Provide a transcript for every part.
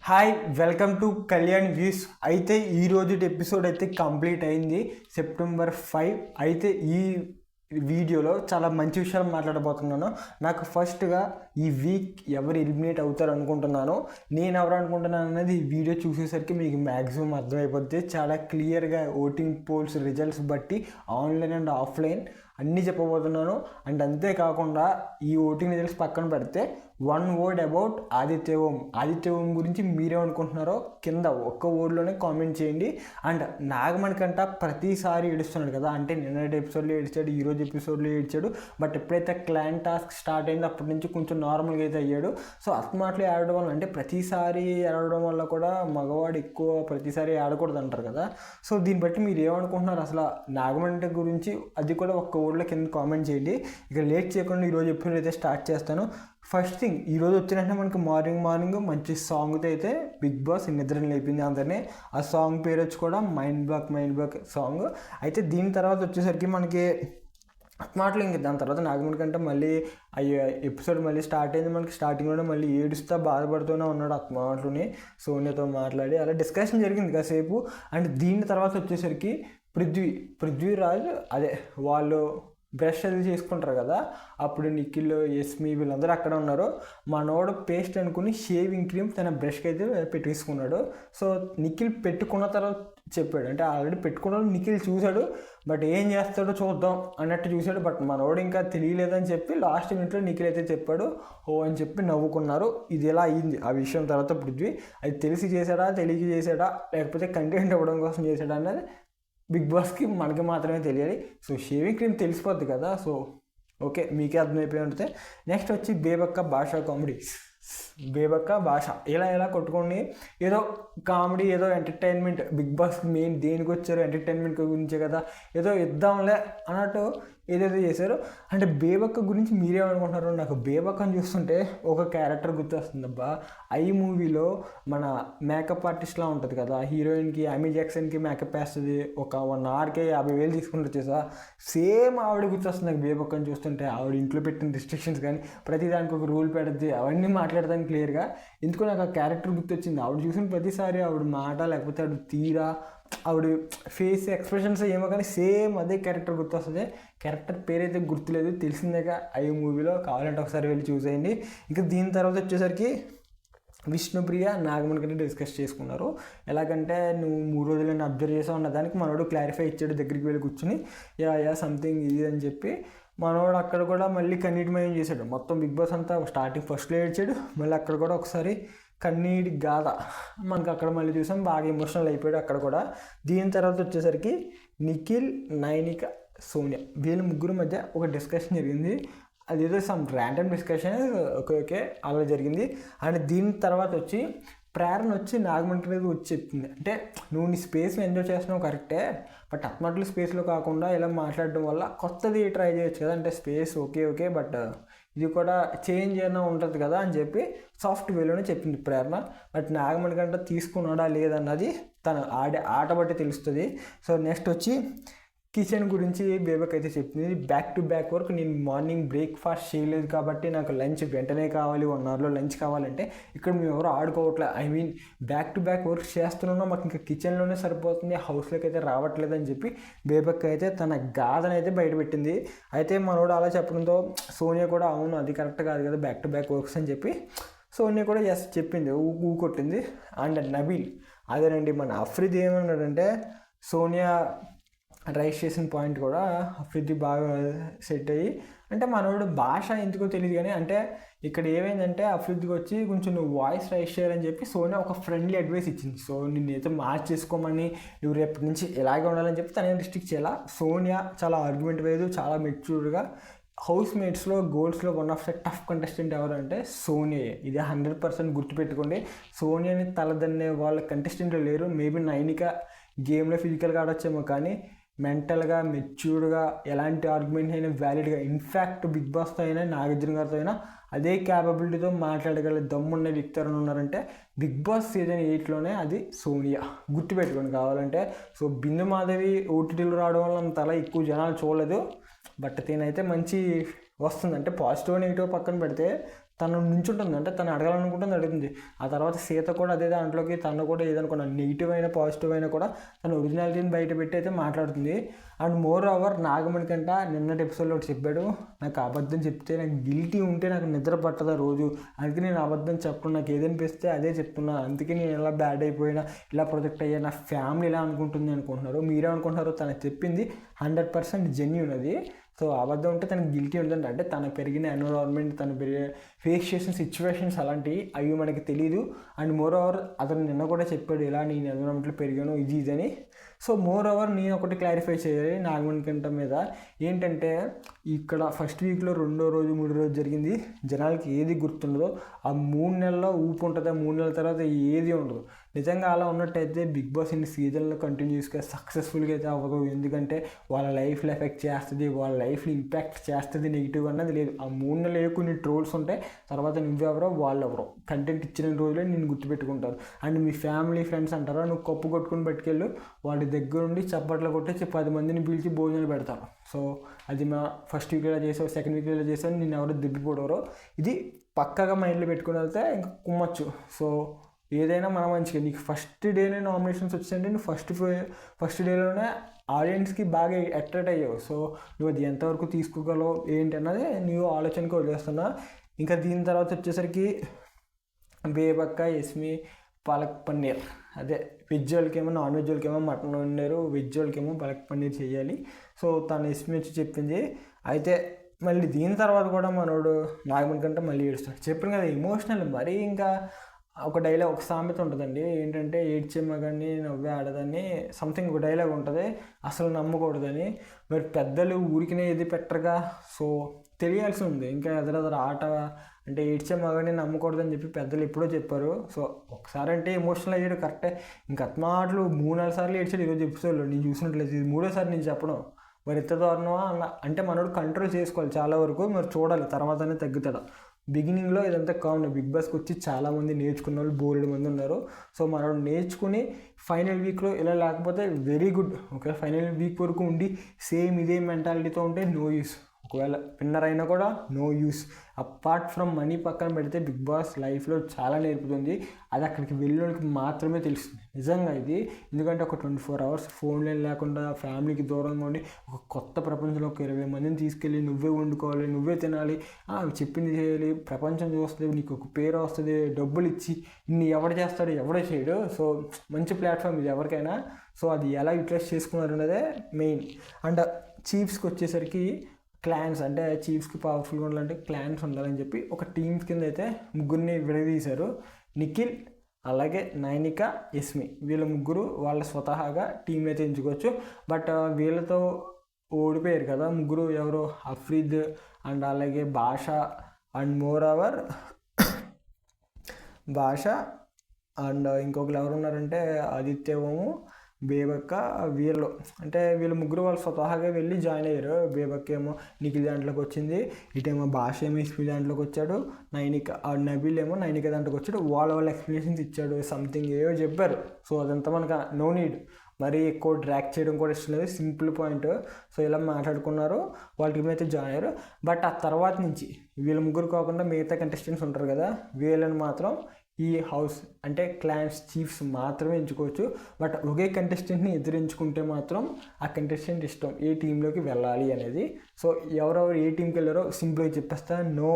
Hi, welcome to Kalyan views. అయితే ఈరోజు episode అయితే కంప్లీట్ అయింది, September 5. అయితే ఈ వీడియోలో చాలా మంచి విషయాలు మాట్లాడబోతున్నాను. నాకు ఫస్ట్గా ఈ వీక్ ఎవరు ఎలిమినేట్ అవుతారు అనుకుంటున్నాను, నేను ఎవరు అనుకుంటున్నాను అనేది ఈ వీడియో చూసేసరికి మీకు మ్యాక్సిమం అర్థమైపోద్ది. చాలా క్లియర్గా ఓటింగ్ పోల్స్ రిజల్ట్స్ బట్టి ఆన్లైన్ అండ్ ఆఫ్లైన్ అన్నీ చెప్పబోతున్నాను. అండ్ అంతేకాకుండా ఈ ఓటింగ్ రిజల్ట్స్ పక్కన పెడితే వన్ వర్డ్ అబౌట్ ఆదిత్య ఓం గురించి మీరేమనుకుంటున్నారో కింద ఒక్క వర్డ్లోనే కామెంట్ చేయండి. అండ్ నాగమణి కంట ప్రతిసారి ఏడుస్తున్నాడు కదా, అంటే నిన్నటి ఎపిసోడ్లో ఏడ్చాడు, ఈరోజు ఎపిసోడ్లో ఏడ్చాడు. బట్ ఎప్పుడైతే క్లాన్ టాస్క్ స్టార్ట్ అయిందో అప్పటి నుంచి కొంచెం నార్మల్గా అయితే అయ్యాడు. సో అస్మాట్లో ఆడడం వల్ల, అంటే ప్రతిసారి ఆడడం వల్ల కూడా మగవాడు ఎక్కువ ప్రతిసారి ఆడకూడదు అంటారు కదా. సో దీన్ని బట్టి మీరు ఏమనుకుంటున్నారు అసలు నాగమణి గురించి, అది కూడా ఒక్క వర్డ్లో కింద కామెంట్ చేయండి. ఇక లేట్ చేయకుండా ఈరోజు ఎపిసోడ్ అయితే స్టార్ట్ చేస్తాను. ఫస్ట్ థింగ్, ఈరోజు వచ్చినట్టే మనకి మార్నింగ్ మంచి సాంగ్తో అయితే బిగ్ బాస్ నిద్రని లేపింది అందరినీ. ఆ సాంగ్ పేరు వచ్చి కూడా మైండ్ బ్లాక్ సాంగ్. అయితే దీని తర్వాత వచ్చేసరికి మనకి మాటలు ఇంక దాని తర్వాత నాగమణి కంటే మళ్ళీ అయ్యో ఎపిసోడ్ మళ్ళీ స్టార్ట్ అయింది. మనకి స్టార్టింగ్లోనే మళ్ళీ ఏడుస్తూ బాధపడుతూనే ఉన్నాడు మాటలుని. సోనియాతో మాట్లాడి అలా డిస్కషన్ జరిగింది కాసేపు. అండ్ దీని తర్వాత వచ్చేసరికి పృథ్వీరాజ్, అదే వాళ్ళు బ్రష్ అది చేసుకుంటారు కదా, అప్పుడు నిఖిల్, యస్మి వీళ్ళందరూ అక్కడ ఉన్నారు. మనోడు పేస్ట్ అనుకుని షేవింగ్ క్రీమ్ తన బ్రష్కి అయితే పెట్టేసుకున్నాడు. సో నిఖిల్ పెట్టుకున్న తర్వాత చెప్పాడు, అంటే ఆల్రెడీ పెట్టుకున్నాడు, నిఖిల్ చూశాడు, బట్ ఏం చేస్తాడో చూద్దాం అన్నట్టు చూశాడు. బట్ మనోడు ఇంకా తెలియలేదని చెప్పి లాస్ట్ మినిట్లో నిఖిల్ అయితే చెప్పాడు ఓ అని చెప్పి నవ్వుకున్నారు. ఇది ఎలా అయ్యింది ఆ విషయం తర్వాత పృథ్వీ అది తెలిసి చేశాడా, తెలియక చేశాడా, లేకపోతే కంటెంట్ ఇవ్వడం కోసం చేశాడా అన్నది బిగ్ బాస్కి మనకి మాత్రమే తెలియాలి. సో షేవింగ్ క్రీమ్ తెలిసిపోద్ది కదా, సో ఓకే మీకే అర్థమైపోయి ఉంటుంది. నెక్స్ట్ వచ్చి బేబక్క భాష కామెడీ. బేబక్క భాష ఇలా కొట్టుకోండి, ఏదో కామెడీ, ఏదో ఎంటర్టైన్మెంట్. బిగ్ బాస్ మెయిన్ దేనికి వచ్చారు, ఎంటర్టైన్మెంట్ గురించే కదా, ఏదో ఇద్దాంలే అన్నట్టు ఏదేదో చేశారు. అంటే బేబక్క గురించి మీరేమనుకుంటున్నారు? నాకు బేబక్కని చూస్తుంటే ఒక క్యారెక్టర్ గుర్తొస్తుంది అబ్బా. ఐ మూవీలో మన మేకప్ ఆర్టిస్ట్లా ఉంటుంది కదా, హీరోయిన్కి అమీ జాక్సన్కి మేకప్ వేస్తుంది, ఒక 1 hourకే 50,000 తీసుకుంటారు చేసా, సేమ్ ఆవిడ గుర్తొస్తుంది నాకు బేబక్కని చూస్తుంటే. ఆవిడ ఇంట్లో పెట్టిన రిస్ట్రిక్షన్స్ కానీ ప్రతిదానికి ఒక రూల్ పెడుద్ది, అవన్నీ మాట్లాడతాను క్లియర్గా. ఎందుకో నాకు ఆ క్యారెక్టర్ గుర్తొచ్చింది. ఆవిడ చూసిన ప్రతిసారి ఆవిడ మాట, లేకపోతే ఆవిడ తీరా, ఆవిడ ఫేస్ ఎక్స్ప్రెషన్స్ ఏమో కానీ సేమ్ అదే క్యారెక్టర్ గుర్తొస్తుంది. క్యారెక్టర్ పేరైతే గుర్తులేదు, తెలిసిందేగా ఐ మూవీలో, కావాలంటే ఒకసారి వెళ్ళి చూసేయండి. ఇంకా దీని తర్వాత వచ్చేసరికి విష్ణుప్రియ నాగమణి కంటే డిస్కస్ చేసుకున్నారు. ఎలాగంటే నువ్వు 3 రోజులని అబ్జర్వ్ చేసావు అన్న దానికి మనోడు క్లారిఫై ఇచ్చాడు, దగ్గరికి వెళ్ళి కూర్చుని యా సంథింగ్ ఇది అని చెప్పి. మనోడు అక్కడ కూడా మళ్ళీ కన్నీటిమయం చేశాడు. మొత్తం బిగ్ బాస్ అంతా స్టార్టింగ్ ఫస్ట్లో ఏడ్చాడు, మళ్ళీ అక్కడ కూడా ఒకసారి కన్నీటి గాథ మనకు అక్కడ మళ్ళీ చూసాం, బాగా ఎమోషనల్ అయిపోయాడు అక్కడ కూడా. దీని తర్వాత వచ్చేసరికి నిఖిల్, నైనిక, సోనియా వీళ్ళ ముగ్గురు మధ్య ఒక డిస్కషన్ జరిగింది. అదేదో సమ్ ర్యాండమ్ డిస్కషన్, ఓకే అలా జరిగింది. అండ్ దీని తర్వాత వచ్చి ప్రేరణ వచ్చి నాగమణి మీద వచ్చి చెప్తుంది, అంటే నువ్వు నీ స్పేస్ని ఎంజాయ్ చేస్తున్నావు కరెక్టే, బట్ అట్మాట్లు స్పేస్లో కాకుండా ఇలా మాట్లాడడం వల్ల కొత్తది ట్రై చేయొచ్చు కదా, అంటే స్పేస్ ఓకే బట్ ఇది కూడా చేంజ్ అయినా ఉంటుంది కదా అని చెప్పి సాఫ్ట్ వేలోనే చెప్పింది ప్రేరణ. బట్ నాగమణి కంటే తీసుకున్నాడా లేదన్నది తను ఆడే ఆట బట్టి తెలుస్తుంది. సో నెక్స్ట్ వచ్చి కిచెన్ గురించి బేబక్ అయితే చెప్తుంది. బ్యాక్ టు బ్యాక్ వర్క్, నేను మార్నింగ్ బ్రేక్ఫాస్ట్ చేయలేదు కాబట్టి నాకు లంచ్ వెంటనే కావాలి, 1 hourలో లంచ్ కావాలంటే ఇక్కడ మేము ఎవరు ఆడుకోవట్లే, I mean back to back work చేస్తున్నాం, మాకు ఇంకా కిచెన్లోనే సరిపోతుంది, హౌస్లోకి అయితే రావట్లేదు అని చెప్పి బేబక్ అయితే తన గాథను అయితే బయటపెట్టింది. అయితే మనోడు అలా చెప్పడంతో సోనియా కూడా అవును అది కరెక్ట్ కాదు కదా బ్యాక్ టు బ్యాక్ వర్క్స్ అని చెప్పి సోనియా కూడా ఎస్ చెప్పింది, ఊకొట్టింది. అండ్ నబీల్ అదేనండి, మన అఫ్రిద్ ఏమన్నాడంటే సోనియా రైస్ చేసిన పాయింట్ కూడా అఫ్రిద్ది బాగా సెట్ అయ్యి, అంటే మనోడు భాష ఎందుకో తెలియదు కానీ, అంటే ఇక్కడ ఏమైందంటే అఫ్రిద్కి వచ్చి కొంచెం నువ్వు వాయిస్ రైస్ చేయాలని చెప్పి సోనియా ఒక ఫ్రెండ్లీ అడ్వైస్ ఇచ్చింది. సో నిన్నైతే మార్చేసుకోమని, నువ్వు రేపటి నుంచి ఇలాగే ఉండాలని చెప్పి తనేం రిస్ట్రిక్ట్ చేయాల. సోనియా చాలా ఆర్గ్యుమెంట్ వేయదు, చాలా మెచ్యూర్డ్గా. హౌస్ మేట్స్లో గోల్స్లో one of the tough contestant ఎవరంటే సోనియా. ఇది 100% గుర్తుపెట్టుకోండి. సోనియాని తలదన్నే వాళ్ళ కంటెస్టెంట్లు లేరు. మేబీ నైనిక గేమ్లో ఫిజికల్గా ఆడొచ్చేమో కానీ మెంటల్గా మెచ్యూర్డ్గా ఎలాంటి ఆర్గ్యుమెంట్ అయినా వ్యాలిడ్గా, ఇన్ఫ్యాక్ట్ బిగ్ బాస్తో అయినా నాగార్జున గారితో అయినా అదే క్యాపబిలిటీతో మాట్లాడగల దమ్మున్న వ్యక్తి ఎవరైనా ఉన్నారంటే బిగ్ బాస్ సీజన్ 8లోనే అది సోనియా. గుర్తుపెట్టుకోండి కావాలంటే. సో బిందు మాధవి ఓటీటీలో రావడం వల్ల అంత అలా ఎక్కువ జనాలు చూడలేదు, బట్ తేనైతే మంచి వస్తుంది. అంటే పాజిటివ్ నెగిటివ్ పక్కన పెడితే తను నుంచుంటుంది, అంటే తను అడగాలనుకుంటుంది అడుగుతుంది. ఆ తర్వాత సీత కూడా అదే దాంట్లోకి తను కూడా ఏదనుకున్నా నెగిటివ్ అయినా పాజిటివ్ అయినా కూడా తన ఒరిజినాలిటీని బయట పెట్టి అయితే మాట్లాడుతుంది. అండ్ మోర్ ఓవర్ నాగమణి కంట నిన్నటి ఎపిసోడ్లో ఒకటి చెప్పాడు, నాకు అబద్ధం చెప్తే నాకు గిల్టీ ఉంటే నాకు నిద్ర పట్టదా రోజు, అందుకే నేను అబద్ధం చెప్పను, నాకు ఏదనిపిస్తే అదే చెప్తున్నా, అందుకే నేను ఇలా బ్యాడ్ అయిపోయినా ఇలా ప్రొజెక్ట్ అయ్యా, నా ఫ్యామిలీ ఇలా అనుకుంటుంది అనుకుంటున్నారు. మీరే అనుకుంటున్నారు, తనకు చెప్పింది 100% జెన్యూన్ అది. సో అబద్ధం ఉంటే తనకు గిల్టీ ఉందంటే అంటే తను పెరిగిన ఎన్విరాన్మెంట్, తను ఫేస్ చేసిన సిచ్యువేషన్స్ అలాంటివి అవి మనకి తెలియదు. అండ్ మోర్ ఓవర్ అతను నిన్న కూడా చెప్పాడు ఇలా నేను ఎన్విరాన్మెంట్లో పెరిగాను ఇది అని. సో మోర్ ఓవర్ నేను ఒకటి క్లారిఫై చేయాలి నాగమణి కంట మీద ఏంటంటే, ఇక్కడ ఫస్ట్ వీక్లో 2వ రోజు 3వ రోజు జరిగింది జనాలకి ఏది గుర్తుండదో, ఆ 3 నెలల్లో ఊపు ఉంటుంది, ఆ 3 నెలల తర్వాత ఏది ఉండదు. నిజంగా అలా ఉన్నట్టయితే బిగ్ బాస్ ఇన్ని సీజన్లో కంటిన్యూస్గా సక్సెస్ఫుల్గా అయితే అవ్వదు. ఎందుకంటే వాళ్ళ లైఫ్లో ఎఫెక్ట్ చేస్తుంది, వాళ్ళ లైఫ్ని ఇంపాక్ట్ చేస్తుంది, నెగిటివ్ అన్నది లేదు. ఆ 3 నెలలు కొన్ని ట్రోల్స్ ఉంటాయి, తర్వాత నువ్వెవరో వాళ్ళెవరో కంటెంట్ ఇచ్చిన రోజులే నేను గుర్తుపెట్టుకుంటారు. అండ్ మీ ఫ్యామిలీ ఫ్రెండ్స్ అంటారా, నువ్వు కప్పు కొట్టుకుని పట్టుకెళ్ళు, వాడి దగ్గర నుండి చప్పట్లు కొట్టేసి 10 మందిని పిలిచి భోజనాలు పెడతారు. సో అది మా ఫస్ట్ వీక్లో చేసావు, సెకండ్ వీక్లో చేసావు, నేను ఎవరో దిబ్బిపోవడరో, ఇది పక్కగా మైండ్లో పెట్టుకుని వెళ్తే ఇంకా కుమ్మచ్చు. సో ఏదైనా మన మంచిగా, నీకు ఫస్ట్ డేనే నామినేషన్స్ వచ్చాయంటే నువ్వు ఫస్ట్ డేలోనే ఆడియన్స్కి బాగా అట్రాక్ట్ అయ్యావు. సో నువ్వు అది ఎంతవరకు తీసుకోగలవు ఏంటి అన్నది నువ్వు ఆలోచనకు వదిలేస్తున్నా. ఇంకా దీని తర్వాత వచ్చేసరికి బేబక్క, యస్మి, పాలక్ పన్నీర్, అదే వెజ్ వాళ్ళకేమో నాన్ వెజ్ వాళ్ళకేమో మటన్ వండారు, వెజ్ వాళ్ళకేమో పాలక్ పన్నీర్ చేయాలి. సో తను యస్మి వచ్చి చెప్పింది. అయితే మళ్ళీ దీని తర్వాత కూడా మనోడు నాగమణి కంటే మళ్ళీ ఏడుస్తాడు. చెప్పాను కదా ఎమోషనల్ మరీ. ఇంకా ఒక డైలాగ్, ఒక సామెత ఉంటుందండి ఏంటంటే, ఏడ్చే మగాన్ని నవ్వే ఆడదని సంథింగ్ ఒక డైలాగ్ ఉంటుంది, అసలు నమ్మకూడదని. మరి పెద్దలు ఊరికినే ఏది పెట్టరుగా, సో తెలియాల్సి ఉంది. ఇంకా ఎదరెదర ఆట అంటే ఏడ్చే మగాన్ని నమ్మకూడదని చెప్పి పెద్దలు ఎప్పుడో చెప్పారు. సో ఒకసారి అంటే ఎమోషనల్ అయ్యాడు కరెక్టే, ఇంకా అత్మాటలు 3-4 సార్లు ఏడ్చాడు ఈరోజు ఎపిసోడ్లో. నేను చూసినట్లేదు, ఇది 3వ సారి నేను చెప్పడం. మరి ఎంత దారుణమా అన్న అంటే మనోడు కంట్రోల్ చేసుకోవాలి చాలా వరకు, మరి చూడాలి తర్వాతనే తగ్గుతాడు. బిగినింగ్లో ఇదంతా కామన్, బిగ్ బాస్కి వచ్చి చాలామంది నేర్చుకున్న వాళ్ళు బోలెడు మంది ఉన్నారు. సో మనం నేర్చుకుని ఫైనల్ వీక్లో ఇలా లేకపోతే very good. Okay, final week వరకు ఉండి సేమ్ ఇదే మెంటాలిటీతో ఉంటే నో యూస్. ఒకవేళ విన్నర్ అయినా కూడా no use. Apart from money పక్కన పెడితే బిగ్ బాస్ లైఫ్లో చాలా నేర్పుతుంది. అది అక్కడికి వెళ్ళినోళ్ళకి మాత్రమే తెలుస్తుంది నిజంగా ఇది. ఎందుకంటే ఒక 24 hours ఫోన్లో లేకుండా ఫ్యామిలీకి దూరంగా ఉండి ఒక కొత్త ప్రపంచంలో ఒక 20 మందిని తీసుకెళ్ళి నువ్వే వండుకోవాలి, నువ్వే తినాలి, చెప్పింది చేయాలి, ప్రపంచం చూస్తుంది, నీకు ఒక పేరు వస్తుంది, డబ్బులు ఇచ్చి ఇన్ని ఎవడు చేస్తాడు ఎవడో చేయడు. సో మంచి ప్లాట్ఫామ్ ఇది ఎవరికైనా. సో అది ఎలా యూటిలైజ్ చేసుకున్నారు అన్నదే మెయిన్. అండ్ చీఫ్స్కి వచ్చేసరికి క్లాన్స్, అంటే చీఫ్స్కి పవర్ఫుల్గా ఉండాలంటే క్లాన్స్ ఉండాలని చెప్పి ఒక టీమ్స్ కింద అయితే ముగ్గురిని విడదీశారు. నిఖిల్, అలాగే నైనిక, యస్మి, వీళ్ళ ముగ్గురు వాళ్ళ స్వతహాగా టీంని అయితే ఎంచుకోవచ్చు. బట్ వీళ్ళతో ఓడిపోయారు కదా ముగ్గురు, ఎవరు అఫ్రీద్ అండ్ అలాగే భాష అండ్ మోర్ ఓవర్ భాష అండ్ ఇంకొకరు ఎవరు ఉన్నారంటే ఆదిత్యవము, బేబక్క. వీళ్ళు అంటే వీళ్ళు ముగ్గురు వాళ్ళు స్వతహాగా వెళ్ళి జాయిన్ అయ్యారు. బేబక్క ఏమో నిఖిల్ దాంట్లోకి వచ్చింది, ఇటేమో భాష ఏమో ఎస్పీ దాంట్లోకి వచ్చాడు, నైనిక నబీల్ ఏమో నైనిక దాంట్లోకి వచ్చాడు. వాళ్ళ ఎక్స్ప్లెనేషన్స్ ఇచ్చాడు, సంథింగ్ ఏవో చెప్పారు. సో అదంతా మనకు నో నీడ్, మరీ ఎక్కువ డ్రాక్ చేయడం కూడా ఇష్టం లేదు, సింపుల్ పాయింట్. సో ఇలా మాట్లాడుకున్నారు, వాళ్ళ టీం అయితే జాయిన్ అయ్యారు. బట్ ఆ తర్వాత నుంచి వీళ్ళ ముగ్గురు కాకుండా మిగతా కంటెస్టెంట్స్ ఉంటారు కదా, వీళ్ళని మాత్రం ఈ హౌస్ అంటే క్లాన్స్ చీఫ్స్ మాత్రమే ఎంచుకోవచ్చు. బట్ ఒకే కంటెస్టెంట్ని ఎదురించుకుంటే మాత్రం ఆ కంటెస్టెంట్ ఇష్టం ఏ టీంలోకి వెళ్ళాలి అనేది. సో ఎవరెవరు ఏ టీంకి వెళ్ళారో సింపుల్గా చెప్పేస్తా, నో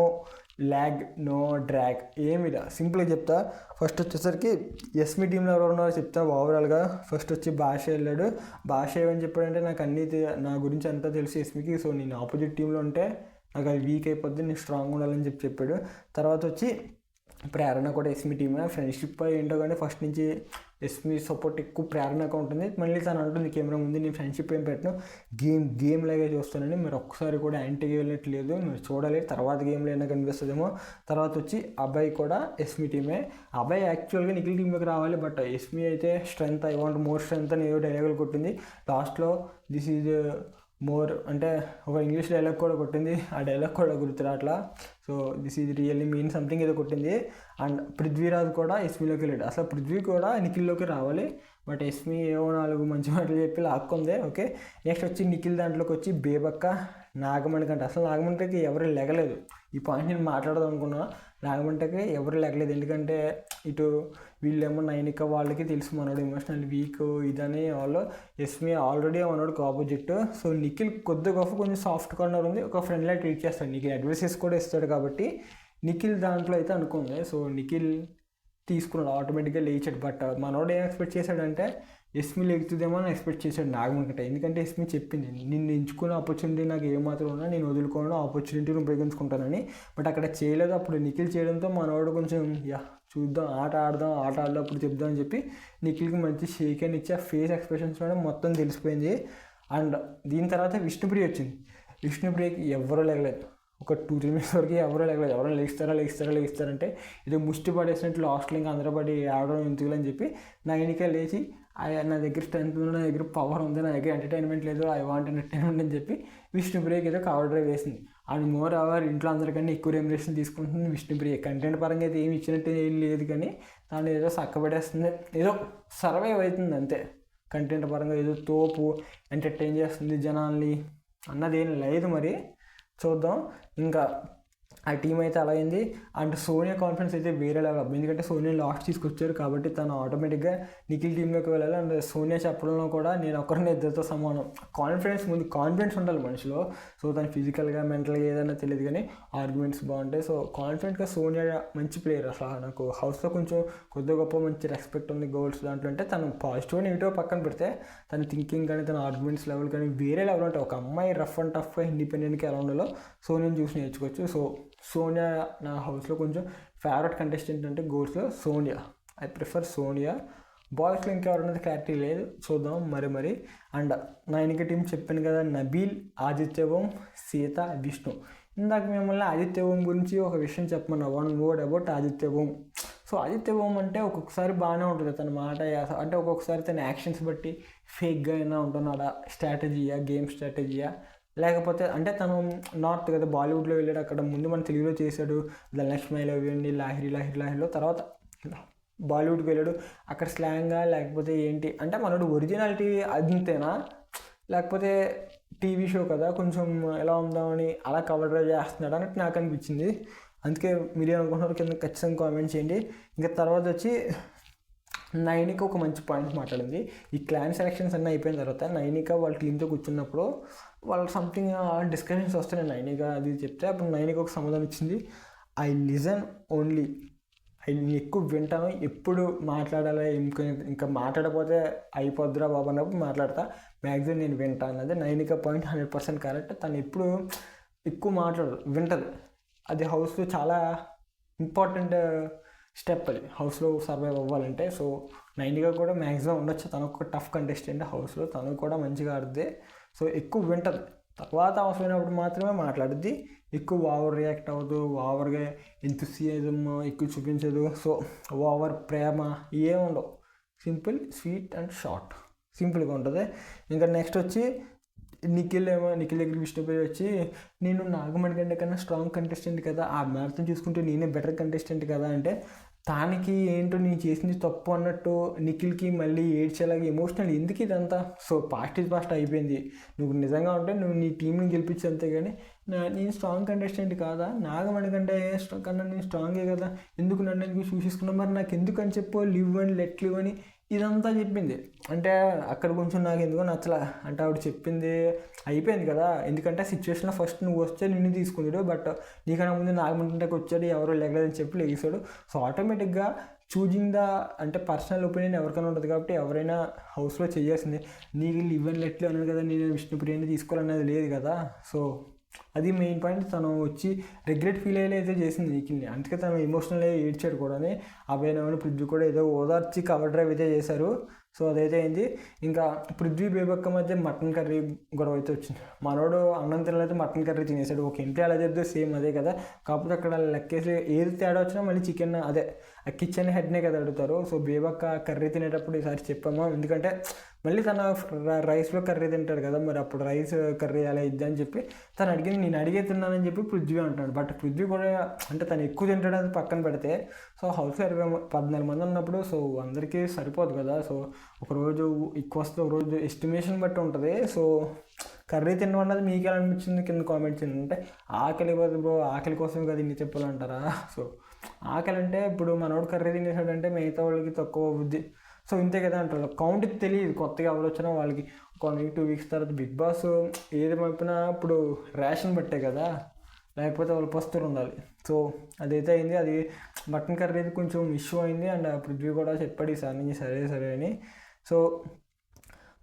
ల్యాగ్, నో డ్రాగ్, ఏమిరా సింపుల్గా చెప్తా. ఫస్ట్ వచ్చేసరికి యస్మి టీంలో ఎవరు ఉన్నారో చెప్తా ఓవరాల్గా. ఫస్ట్ వచ్చి భాష వెళ్ళాడు. భాష ఏమని చెప్పాడంటే, నాకు అన్నీ నా గురించి అంతా తెలుసు యస్మికి, సో నేను ఆపోజిట్ టీంలో ఉంటే నాకు అది వీక్ అయిపోద్ది, నేను స్ట్రాంగ్ ఉండాలని చెప్పాడు. తర్వాత వచ్చి ప్రేరణ కూడా ఎస్మి టీమే. ఫ్రెండ్షిప్ ఏంటో కానీ ఫస్ట్ నుంచి ఎస్మి సపోర్ట్ ఎక్కువ ప్రేరణగా ఉంటుంది. మళ్ళీ తను అంటుంది కెమెరా ముందు, నేను ఫ్రెండ్షిప్ ఏం పెట్టను, గేమ్ లాగే చూస్తానని. మీరు ఒక్కసారి కూడా యాంటీ వెళ్ళట్లేదు, మీరు చూడాలి, తర్వాత గేమ్లో అయినా కనిపిస్తుందేమో. తర్వాత వచ్చి అబ్బాయి కూడా ఎస్మి టీమే. అబ్బాయి యాక్చువల్గా నిఖిల్ టీంలోకి రావాలి, బట్ ఎస్మి అయితే strength, I want more strength అని ఏదో డైలాగులు కొట్టింది లాస్ట్లో. దిస్ ఈజ్ మోర్ అంటే ఒక ఇంగ్లీష్ డైలాగ్ కూడా కొట్టింది, ఆ డైలాగ్ కూడా గుర్తురాట్లా. So this is really mean something ఏదో కొట్టింది. అండ్ పృథ్వీరాజ్ కూడా ఎస్మీలోకి వెళ్ళాడు. అసలు పృథ్వీ కూడా నిఖిల్లోకి రావాలి, బట్ ఎస్మి ఏవో 4 మంచి మాటలు చెప్పి లాక్కుంది. ఓకే, నెక్స్ట్ వచ్చి నిఖిల్ దాంట్లోకి వచ్చి బేబక్క, నాగమణి కంటే అసలు నాగమణికి ఎవరు లెగలేదు. ఈ పాయింట్ నేను మాట్లాడదాం అనుకున్నా. నాగమంటకి ఎవరు లేకలేదు. ఎందుకంటే ఇటు వీళ్ళేమో నైనిక వాళ్ళకి తెలుసు మనోడు ఎమోషనల్ వీక్ ఇదని వాళ్ళు. ఎస్మి ఆల్రెడీ మనోడికి ఆపోజిట్. సో నిఖిల్ కొద్ది గొప్ప కొంచెం సాఫ్ట్ కార్నర్ ఉంది, ఒక ఫ్రెండ్లా ట్రీట్ చేస్తాడు. నిఖిల్ అడ్వైసెస్ కూడా ఇస్తాడు కాబట్టి నిఖిల్ దాంట్లో అయితే అనుకుంది. సో నిఖిల్ తీసుకున్నాడు, ఆటోమేటిక్గా లేచాడు. బట్ మనోడు ఏం ఎక్స్పెక్ట్ చేశాడంటే ఎస్మి లేగుతుందేమో అని ఎక్స్పెక్ట్ చేశాడు నాగమణికంటే. ఎందుకంటే ఎస్మి చెప్పింది నిన్ను ఎంచుకునే ఆపర్చునిటీ నాకు ఏమాత్రం ఉన్నా నేను వదులుకోవడం ఆపర్చునిటీని ఉపయోగించుకుంటానని. బట్ అక్కడ చేయలేదు. అప్పుడు నిఖిల్ చేయడంతో మనోడు కొంచెం చూద్దాం, ఆట ఆడదాం అప్పుడు చెప్దాం అని చెప్పి నిఖిల్కి మంచి షేక్ అని ఇచ్చి ఆ ఫేస్ ఎక్స్ప్రెషన్స్ మొత్తం తెలిసిపోయింది. అండ్ దీని తర్వాత విష్ణుప్రియ వచ్చింది. విష్ణుప్రియకి ఎవరో లేగలేదు. ఒక 2-3 minutes వరకు ఎవరో లేగలేదు. ఎవరైనా లేస్తారంటే ఇది ముష్టి పడేసినట్లు లాస్ట్లో ఇంకా అందరూ పడి ఆడడం ఎందుకు అని చెప్పి నైనిక లేచి నా దగ్గర స్ట్రెంత్ ఉంది, నా దగ్గర పవర్ ఉంది, నా దగ్గర ఎంటర్టైన్మెంట్ లేదు, ఐ వాంట్ ఎంటర్టైన్మెంట్ అని చెప్పి విష్ణుప్రియకి ఏదో కవర్ డ్రైవ్ వేసింది. అండ్ మోర్ ఓవర్ ఇంట్లో అందరికన్నా ఎక్కువ రెమ్యునరేషన్ తీసుకుంటుంది విష్ణుప్రియ. కంటెంట్ పరంగా అయితే ఏమి ఇచ్చినట్టు ఏం లేదు, కానీ దాన్ని ఏదో చక్కబడేస్తుంది, ఏదో సర్వైవ్ అవుతుంది అంతే. కంటెంట్ పరంగా ఏదో తోపు ఎంటర్టైన్ చేస్తుంది జనాల్ని అన్నది ఏం లేదు. మరి చూద్దాం. ఇంకా ఆ టీం అయితే అలా అయింది. అండ్ సోనియా కాన్ఫిడెన్స్ అయితే వేరే లెవెల్. ఎందుకంటే సోనియా లాస్ట్ తీసుకొచ్చారు కాబట్టి తను ఆటోమేటిక్గా నిఖిల్ టీంలోకి వెళ్ళాలి. అండ్ సోనియా చెప్పడంలో కూడా నేను ఒక్కరిని ఇద్దరితో సమానం. కాన్ఫిడెన్స్ ఉండాలి మనిషిలో. సో తను ఫిజికల్గా మెంటల్గా ఏదైనా తెలియదు, కానీ ఆర్గ్యుమెంట్స్ బాగుంటాయి. సో కాన్ఫిడెంట్గా సోనియా మంచి ప్లేయర్. అసలు నాకు హౌస్లో కొంచెం కొద్ది గొప్ప మంచి రెస్పెక్ట్ ఉంది గోల్స్ దాంట్లో. అంటే తను పాజిటివ్ నెగిటివ్ పక్కన పెడితే తన థింకింగ్ కానీ తన ఆర్గ్యుమెంట్స్ లెవెల్ కానీ వేరే లెవెల్ ఉంటాయి. ఒక అమ్మాయి రఫ్ అండ్ టఫ్గా ఇండిపెండెంట్గా ఎలా ఉండాలో సోనియాని చూసి నేర్చుకోవచ్చు. సో సోనియా నా హౌస్లో కొంచెం ఫేవరెట్ కంటెస్టెంట్ అంటే గోల్స్లో సోనియా. I prefer Sonia. బాయ్స్లో ఇంకెవరన్నది క్లారిటీ లేదు, చూద్దాం మరి. అండ్ నైనిక టీం చెప్పాను కదా, నబీల్, ఆదిత్య ఓం, సీత, విష్ణు. ఇందాక మిమ్మల్ని ఆదిత్య ఓం గురించి ఒక విషయం చెప్పమన్నా, 1 word about Aditya Om. So Aditya Om అంటే ఒక్కొక్కసారి బాగానే ఉంటుంది తన మాట, అంటే ఒక్కొక్కసారి తన యాక్షన్స్ బట్టి ఫేక్గా అయినా ఉంటున్నాడా, స్ట్రాటజీయా, గేమ్ స్ట్రాటజీయా, లేకపోతే అంటే తను నార్త్ కదా బాలీవుడ్లో వెళ్ళాడు, అక్కడ ముందు మన తెలుగులో చేశాడు ధనలక్ష్మి ఇవ్వండి లాహిరిలో, తర్వాత బాలీవుడ్కి వెళ్ళాడు, అక్కడ స్లాంగా లేకపోతే ఏంటి అంటే మనోడు ఒరిజినాలిటీ అంతేనా, లేకపోతే టీవీ షో కదా కొంచెం ఎలా ఉందామని అలా కవర్ డ్రైవ్ చేస్తున్నాడు అన్నట్టు నాకు అనిపించింది. అందుకే మీరు ఏమనుకుంటున్నారు కింద ఖచ్చితంగా కామెంట్ చేయండి. ఇంకా తర్వాత వచ్చి నైనిక ఒక మంచి పాయింట్ మాట్లాడింది. ఈ క్లాన్ సెలెక్షన్స్ అన్నీ అయిపోయిన తర్వాత నైనిక వాళ్ళ టీంతో కూర్చున్నప్పుడు వాళ్ళు సంథింగ్ డిస్కషన్స్ వస్తున్నాయి. నైనిక అది చెప్తే అప్పుడు నైనిక ఒక సమాధానం ఇచ్చింది, ఐ లిజన్ ఓన్లీ. నేను ఎక్కువ వింటాను, ఎప్పుడు మాట్లాడాలి ఇంకా మాట్లాడకపోతే అయిపోద్దురా బాబు అన్నప్పుడు మాట్లాడతా, మ్యాక్సిమం నేను వింటా అన్నది నైనిక పాయింట్ 100% కరెక్ట్. తను ఎప్పుడు ఎక్కువ మాట్లాడదు, వింటది. అది హౌస్లో చాలా ఇంపార్టెంట్ స్టెప్, అది హౌస్లో సర్వైవ్ అవ్వాలంటే. సో నైనిక కూడా మ్యాక్సిమం ఉండొచ్చు, తను ఒక టఫ్ కంటెస్టెంట్ హౌస్లో, తను కూడా మంచిగా ఆడుద్ది. సో ఎక్కువ వింటది, తర్వాత అవసరమైనప్పుడు మాత్రమే మాట్లాడుద్ది. ఎక్కువ ఓవర్ రియాక్ట్ అవ్వదు, ఓవర్గా ఎంతూసియాజం ఎక్కువ చూపించదు. సో ఓవర్ ప్రేమ ఏముండవు, సింపుల్, స్వీట్ అండ్ షార్ట్, సింపుల్గా ఉంటుంది. ఇంకా నెక్స్ట్ వచ్చి నిఖిల్ దగ్గర విష్ణుప్రియ వచ్చి నేను నాగమణి కంటే కన్నా స్ట్రాంగ్ కంటెస్టెంట్ కదా, ఆ మ్యాథ్తో చూసుకుంటే నేనే బెటర్ కంటెస్టెంట్ కదా అంటే దానికి ఏంటో నేను చేసింది తప్పు అన్నట్టు నిఖిల్కి మళ్ళీ ఏడ్చేలాగా ఎమోషనల్ ఎందుకు ఇదంతా. సో పాస్ట్ ఇస్ పాస్ట్ అయిపోయింది. నువ్వు నిజంగా ఉంటే నువ్వు నీ టీంని గెలిపించు అంతే, కానీ నేను స్ట్రాంగ్ కంటెస్టెంట్ కాదా, నాగమణి కంటే కన్నా నేను స్ట్రాంగే కదా, ఎందుకు నన్ను ఎందుకు చూసేసుకున్నావు, మరి నాకు ఎందుకు అని చెప్పు, లివ్ అండ్ లెట్ లివ్ అని ఇదంతా చెప్పింది. అంటే అక్కడ కొంచెం నాకు ఎందుకో నచ్చలా. అంటే ఆవిడ చెప్పింది అయిపోయింది కదా, ఎందుకంటే సిచ్యువేషన్లో ఫస్ట్ నువ్వు వస్తే నిన్ను తీసుకున్నాడు, బట్ నీకన్నా ముందు నాగమంటకి వచ్చాడు, ఎవరో లేగలేదని చెప్పి లేసాడు. సో ఆటోమేటిక్గా చూజింగ్ ద అంటే పర్సనల్ ఒపీనియన్ ఎవరికైనా ఉంటుంది కాబట్టి ఎవరైనా హౌస్లో చేయాల్సిందే. నీకు లివ్ అండ్ లెట్ లివ్ అన్నాడు కదా, నేను విష్ణుప్రియని తీసుకోవాలనేది లేదు కదా. సో అది మెయిన్ పాయింట్. తను వచ్చి రిగ్రెట్ ఫీల్ అయ్యేలా చేసింది నిఖిల్ని, అందుకే తను ఎమోషనల్గా ఏడ్చాడు కూడా. అభయనవని పృథ్వీ కూడా ఏదో ఓదార్చి కవర్ డ్రైవ్ అయితే చేశారు. సో అదైతే అయింది. ఇంకా పృథ్వీ బేబక్క మధ్య మటన్ కర్రీ గొడవ అయితే వచ్చింది. మనోడు అన్నం తినలేదు, మటన్ కర్రీ తినేసాడు. ఒక ఇంటి అలా చెప్తే సేమ్ అదే కదా, కాకపోతే అక్కడ లెక్కేసి ఏది తేడా వచ్చినా మళ్ళీ చికెన్ అదే ఆ కిచెన్ హెడ్నే కదా అడుగుతారు. సో బేబక్క కర్రీ తినేటప్పుడు ఈసారి చెప్పాము, ఎందుకంటే మళ్ళీ తన రైస్లో కర్రీ తింటాడు కదా, మరి అప్పుడు రైస్ కర్రీ అలా ఇద్దా అని చెప్పి తను అడిగింది. నేను అడిగే తిన్నానని చెప్పి పృథ్వీ అంటున్నాడు. బట్ పృథ్వీ కూడా అంటే తను ఎక్కువ తింటాడు అది పక్కన పెడితే, సో హౌస్లో 14 మంది ఉన్నప్పుడు సో అందరికీ సరిపోదు కదా. సో ఒకరోజు ఎక్కువ వస్తే ఒకరోజు ఎస్టిమేషన్ బట్టి ఉంటుంది. సో కర్రీ తినడం అన్నది మీకు ఎలా అనిపించింది కింద కామెంట్ చేయండి. అంటే ఆకలి బ్రో, ఆకలి కోసం కదా ఇన్ని చెప్పాలంటారా. సో ఆకలి అంటే ఇప్పుడు మనోడు కర్రీ తినేసాడంటే మిగతా వాళ్ళకి తక్కువ బుద్ధి. సో ఇంతే కదా అంటారు. కౌంట్కి తెలియదు, కొత్తగా ఎవరు వచ్చినా వాళ్ళకి 1 వీక్ 2 వీక్స్ తర్వాత బిగ్ బాస్ ఏది పంపినా ఇప్పుడు రేషన్ బట్టే కదా, లేకపోతే వాళ్ళు పస్తులు ఉండాలి. సో అదైతే అయింది. అది మటన్ కర్రీ అయితే కొంచెం ఇష్యూ అయింది. అండ్ పృథ్వీ కూడా చెప్పాడు ఈసారి నుంచి సరే అని. సో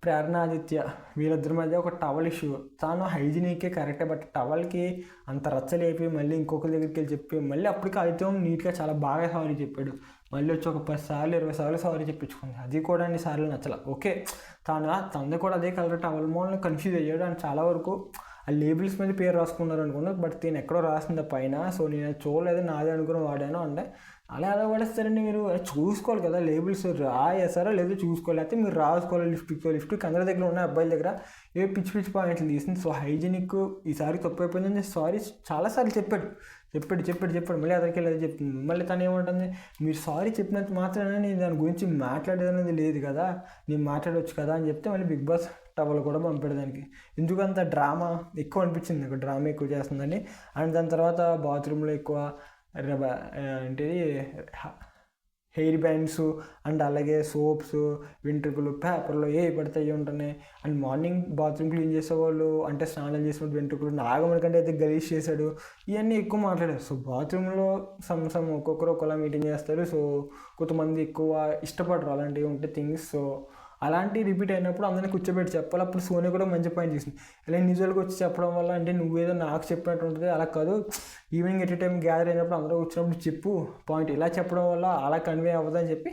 ప్రేరణ ఆదిత్య వీళ్ళిద్దరి మధ్య ఒక టవల్ ఇష్యూ. తాను హైజీనికే కరెక్టే, బట్ టవల్కి అంత రచ్చలేపి మళ్ళీ ఇంకొకరి దగ్గరికి వెళ్ళి చెప్పి మళ్ళీ అప్పటికి ఆదిత్యం నీట్గా చాలా బాగా సారీ చెప్పాడు. మళ్ళీ వచ్చి ఒక 10 సార్లు 20 సార్లు సారీ చెప్పించుకుంది. అది కూడా అన్ని సార్లు నచ్చల. ఓకే, తనది కూడా అదే కలర్ టవల్ మోల్ని కన్ఫ్యూజ్ అయ్యాడు. అండ్ చాలా వరకు ఆ లేబుల్స్ మీద పేరు రాసుకున్నారు అనుకున్నాను, బట్ నేను ఎక్కడో రాసింది పైన. సో నేను చూడలేదు, నాదే అనుకుని వాడాను. అంటే అలా ఎలా పడేస్తారండి మీరు? చూసుకోవాలి కదా, లేబుల్స్ రాయేసారా లేదో చూసుకోవాలి. అయితే మీరు రాసుకోవాలి. లిఫ్ట్కి అందరి దగ్గర ఉన్న అబ్బాయిల దగ్గర ఏ పిచ్చి పాయింట్లు తీసింది. సో హైజీనిక్ ఈసారి తప్పు అయిపోయిందని సారీ చాలాసార్లు చెప్పాడు. మళ్ళీ అతనికి వెళ్ళి చెప్తుంది. మళ్ళీ తను ఏమంటుంది, మీరు సారీ చెప్పినంత మాత్రమే నేను దాని గురించి మాట్లాడేదనేది లేదు కదా, నేను మాట్లాడవచ్చు కదా అని చెప్తే మళ్ళీ బిగ్ బాస్ టవల్ కూడా పంపాడు దానికి. ఎందుకంత డ్రామా ఎక్కువ అనిపించింది నాకు, డ్రామా ఎక్కువ చేస్తుందని. అండ్ దాని తర్వాత బాత్రూంలో ఎక్కువ ఏంటిది హెయిర్ బ్యాండ్స్ అండ్ అలాగే సోప్స్, వెంట్రుకలు పేపర్లో ఏ పడితే ఉంటున్నాయి. అండ్ మార్నింగ్ బాత్రూమ్ క్లీన్ చేసేవాళ్ళు అంటే స్నానాలు చేసినప్పుడు వెంట్రుకలు నాగమణి కంటే అయితే గలీజ్ చేశాడు. ఇవన్నీ ఎక్కువ మాట్లాడారు. సో బాత్రూంలో సమ్ ఒక్కొక్కరు ఒకలా మీటింగ్ చేస్తారు. సో కొంతమంది ఎక్కువ ఇష్టపడరు అలాంటివి ఉంటే థింగ్స్. సో అలాంటివి రిపీట్ అయినప్పుడు అందరినీ కూర్చోబెట్టి చెప్పాలి. అప్పుడు సోనియా కూడా మంచి పాయింట్ చేసింది. ఇలా నిజాలకు వచ్చి చెప్పడం వల్ల అంటే నువ్వేదో నాకు చెప్పినట్టు ఉంటుంది, అలా కాదు. ఈవినింగ్ ఎట్ టైం గ్యాదర్ అయినప్పుడు అందరూ వచ్చినప్పుడు చెప్పు పాయింట్, ఇలా చెప్పడం వల్ల అలా కన్వే అవ్వదని చెప్పి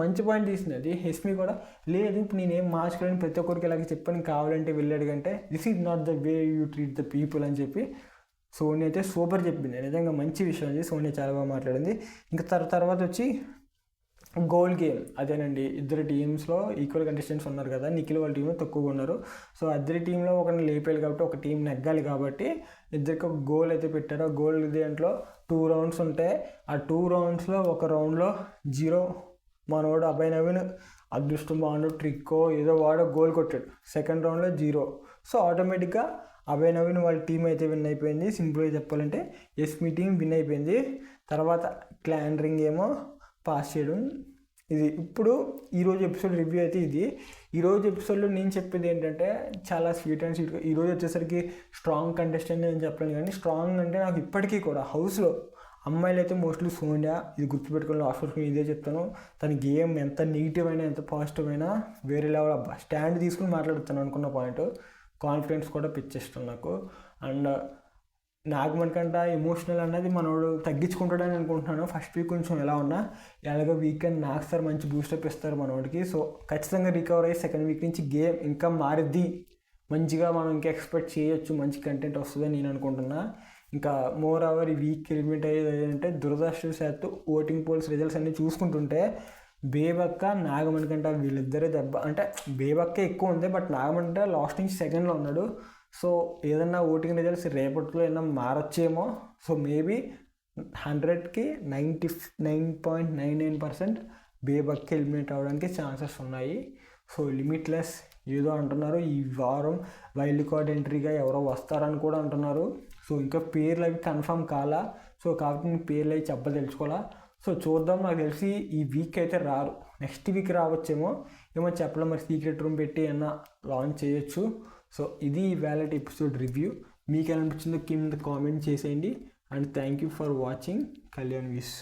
మంచి పాయింట్ తీసింది. అది హెస్మి కూడా లేదు, ఇప్పుడు నేనేం మార్చుకోలేని ప్రతి ఒక్కరికి ఇలాగ చెప్పని కావాలంటే వెళ్ళాడు కంటే this is not the way you treat the people అని చెప్పి సోనియా అయితే సూపర్ చెప్పింది. నిజంగా మంచి విషయం అది. సోనియా చాలా బాగా మాట్లాడింది. ఇంకా తర్వాత వచ్చి గోల్ గేమ్ అదేనండి. ఇద్దరు టీమ్స్లో ఈక్వల్ కంటెస్టెంట్స్ ఉన్నారు కదా, నిఖిల్ వాళ్ళ టీంలో తక్కువగా ఉన్నారు. సో ఇద్దరి టీంలో ఒకరిని లేపేయాలి కాబట్టి ఒక టీం నెగ్గాలి కాబట్టి ఇద్దరికి ఒక గోల్ అయితే పెట్టారు. ఆ గోల్ దేంట్లో 2 రౌండ్స్ ఉంటాయి. ఆ 2 రౌండ్స్లో ఒక రౌండ్లో 0 మనోడు అభయ్ నవీన్ అదృష్టం బాగుండు ట్రిక్కో ఏదో వాడో గోల్ కొట్టాడు. సెకండ్ రౌండ్లో 0. సో ఆటోమేటిక్గా అభయ్ నవీన్ వాళ్ళ టీం అయితే విన్ అయిపోయింది. సింపుల్గా చెప్పాలంటే ఎస్మి టీం విన్ అయిపోయింది. తర్వాత క్లాన్ రింగ్ ఏమో పాస్ చేయడం. ఇది ఇప్పుడు ఈరోజు ఎపిసోడ్ రివ్యూ అయితే ఇది. ఈరోజు ఎపిసోడ్లో నేను చెప్పేది ఏంటంటే చాలా స్వీట్ అండ్ స్వీట్. ఈరోజు వచ్చేసరికి స్ట్రాంగ్ కంటెస్టెంట్ నేను చెప్పలేను, కానీ స్ట్రాంగ్ అంటే నాకు ఇప్పటికీ కూడా హౌస్లో అమ్మాయిలు అయితే మోస్ట్లీ సోనియా, ఇది గుర్తుపెట్టుకుని లాస్ట్ వరకు ఇదే చెప్తాను. తన గేమ్ ఎంత నెగిటివ్ అయినా ఎంత పాజిటివ్ అయినా వేరే లెవెల్ అబ్బా, స్టాండ్ తీసుకుని మాట్లాడుతాను అనుకున్న పాయింట్. కాన్ఫిడెన్స్ కూడా పిచ్చేస్తాను నాకు. అండ్ నాగమణి కంటే ఎమోషనల్ అన్నది మనోడు తగ్గించుకుంటాడని అనుకుంటున్నాను. ఫస్ట్ వీక్ కొంచెం ఎలా ఉన్నా ఎలాగో వీకెండ్ నాకు సార్ మంచి బూస్టప్ ఇస్తారు మనోడికి. సో ఖచ్చితంగా రికవర్ అయ్యి సెకండ్ వీక్ నుంచి గేమ్ ఇంకా మారిద్ది, మంచిగా మనం ఇంకా ఎక్స్పెక్ట్ చేయొచ్చు, మంచి కంటెంట్ వస్తుందని నేను అనుకుంటున్నా. ఇంకా మోర్ ఓవర్ ఈ వీక్ ఎలిమినేట్ అయ్యేది ఏంటంటే దురదృష్టవశాత్తు ఓటింగ్ పోల్స్ రిజల్ట్స్ అన్నీ చూసుకుంటుంటే బేబక్క నాగమణి కంటే వీళ్ళిద్దరే దెబ్బ. అంటే బేబక్కే ఎక్కువ ఉంది, బట్ నాగమణి అంటే లాస్ట్ నుంచి సెకండ్లో ఉన్నాడు. సో ఏదన్నా ఓటింగ్ రిజల్ట్స్ రేపట్లో ఏదన్నా మారొచ్చేమో. సో మేబీ 100కి 99.99% బేబక్కి ఎలిమినేట్ అవ్వడానికి ఛాన్సెస్ ఉన్నాయి. సో లిమిట్లెస్ ఏదో అంటున్నారు, ఈ వారం వైల్డ్ కార్డ్ ఎంట్రీగా ఎవరో వస్తారని కూడా అంటున్నారు. సో ఇంకా పేర్లు అవి కన్ఫర్మ్ కాలా. సో కాబట్టి నేను పేర్లు అవి చెప్పదలుచుకోవాలా. సో చూద్దాం. నాకు తెలిసి ఈ వీక్ అయితే రారు, నెక్స్ట్ వీక్ రావచ్చేమో, ఏమో చెప్పలేం. మరి సీక్రెట్ రూమ్ పెట్టి ఏమన్నా లాంచ్ చేయొచ్చు. సో ఇది వ్యాలిడ్ ఎపిసోడ్ రివ్యూ. మీకు ఎలా అనిపించిందో కింద కామెంట్ చేసేయండి. And thank you for watching Kalyan వీస్.